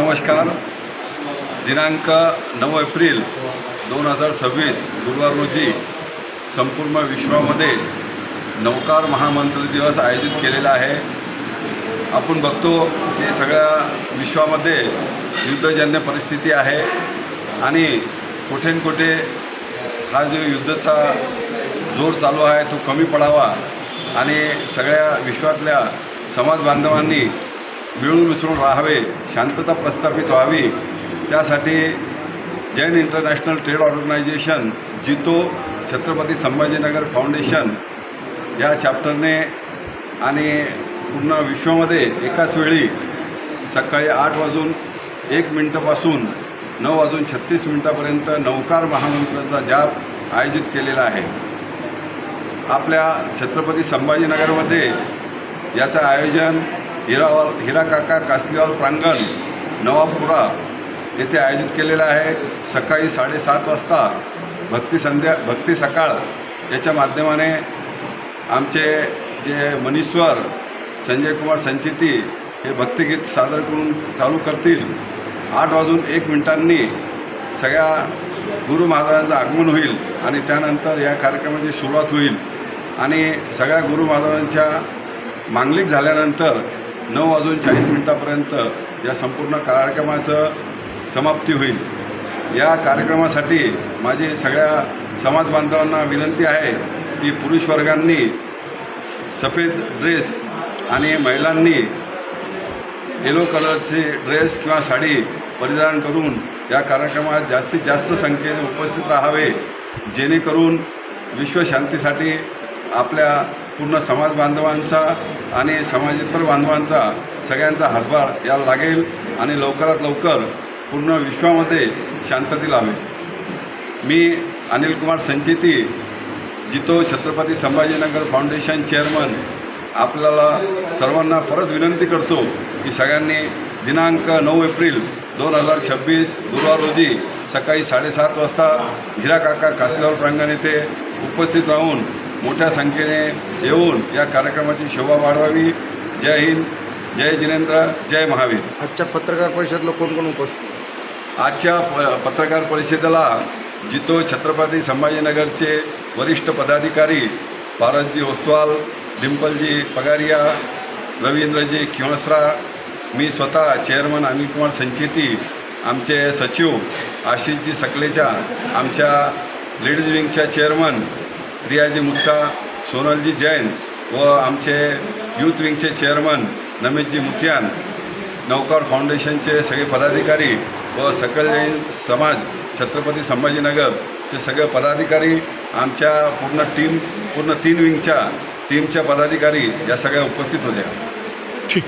नमस्कार. दिनांक 9 एप्रिल 2026 गुरुवार रोजी संपूर्ण विश्वामध्ये नौकार महामंत्र दिवस आयोजित केलेला आहे. आपण बघतो की सगळ्या विश्वामध्ये युद्धजन्य परिस्थिती आहे आणि कुठे न कुठे हा जो युद्धाचा जोर चालू आहे तो कमी पडावा आणि सगळ्या विश्वातल्या समाज बांधवांनी मिळून मिसळून राहावे, शांतता प्रस्थापित व्हावी. त्यासाठी जैन इंटरनॅशनल ट्रेड ऑर्गनायझेशन जितो छत्रपती संभाजीनगर फाउंडेशन या चॅप्टरने आणि पूर्ण विश्वामध्ये एकाच वेळी सकाळी 8:01 पासून 9:36 नौकार महामंत्राचा जाप आयोजित केलेला आहे. आपल्या छत्रपती संभाजीनगरमध्ये याचं आयोजन हिराकाका कासलीवाल प्रांगण नवाबपुरा येथे आयोजित केलेलं आहे. सकाळी 7:30 वाजता भक्ती सकाळ याच्या माध्यमाने आमचे जे मनीश्वर संजय कुमार संचिती हे भक्तिगीत सादर करून चालू करतील. 8:01 सगळ्या गुरु महाराजांचं आगमन होईल आणि त्यानंतर या कार्यक्रमाची सुरुवात होईल आणि सगळ्या गुरु महाराजांच्या मांगलिक झाल्यानंतर 9:40 या संपूर्ण कार्यक्रमाचं समाप्ती होईल. या कार्यक्रमासाठी माझी सगळ्या समाज बांधवांना विनंती आहे की पुरुष वर्गांनी सफेद ड्रेस आणि महिलांनी येलो कलरचे ड्रेस किंवा साडी परिधान करून या कार्यक्रमात जास्तीत जास्त संख्येने उपस्थित राहावे, जेणेकरून विश्वशांतीसाठी आपल्या पूर्ण समाज बांधवांचा आणि समाजेतर बांधवांचा सगळ्यांचा हातभार याला लागेल आणि लवकरात लवकर पूर्ण विश्वामध्ये शांतता लावेल. मी अनिल कुमार संचिती, जितो छत्रपती संभाजीनगर फाउंडेशन चेअरमन, आपल्याला सर्वांना परत विनंती करतो की सगळ्यांनी दिनांक 9 एप्रिल 2026 गुरुवार रोजी सकाळी 7:30 वाजता हिराकाका कासलीवाल प्रांगण येथे उपस्थित राहून मोठ्या संख्येने येऊन या कार्यक्रमाची शोभा वाढवावी. जय हिंद, जय जिनेंद्र, जय महावीर. आजच्या पत्रकार परिषदेला कोण कोण उपस्थित? आजच्या पत्रकार परिषदेला जितो छत्रपती संभाजीनगरचे वरिष्ठ पदाधिकारी पारसजी ओस्तवाल, डिंपलजी पगारिया, रवींद्रजी किंवसरा, मी स्वतः चेअरमन अनिल कुमार संचिती, आमचे सचिव आशिषजी सकलेचा, आमच्या लेडीज विंगच्या चेअरमन प्रियाजी मुत्ता, सोनलजी जैन व आमचे यूथ विंगचे चेअरमन नमेशजी मुथियान, नौकार फाउंडेशनचे सगळे पदाधिकारी व सकल जैन समाज छत्रपती संभाजीनगरचे सगळे पदाधिकारी, आमच्या पूर्ण 3 विंगच्या टीमच्या पदाधिकारी या सगळ्या उपस्थित होत्या. ठीक.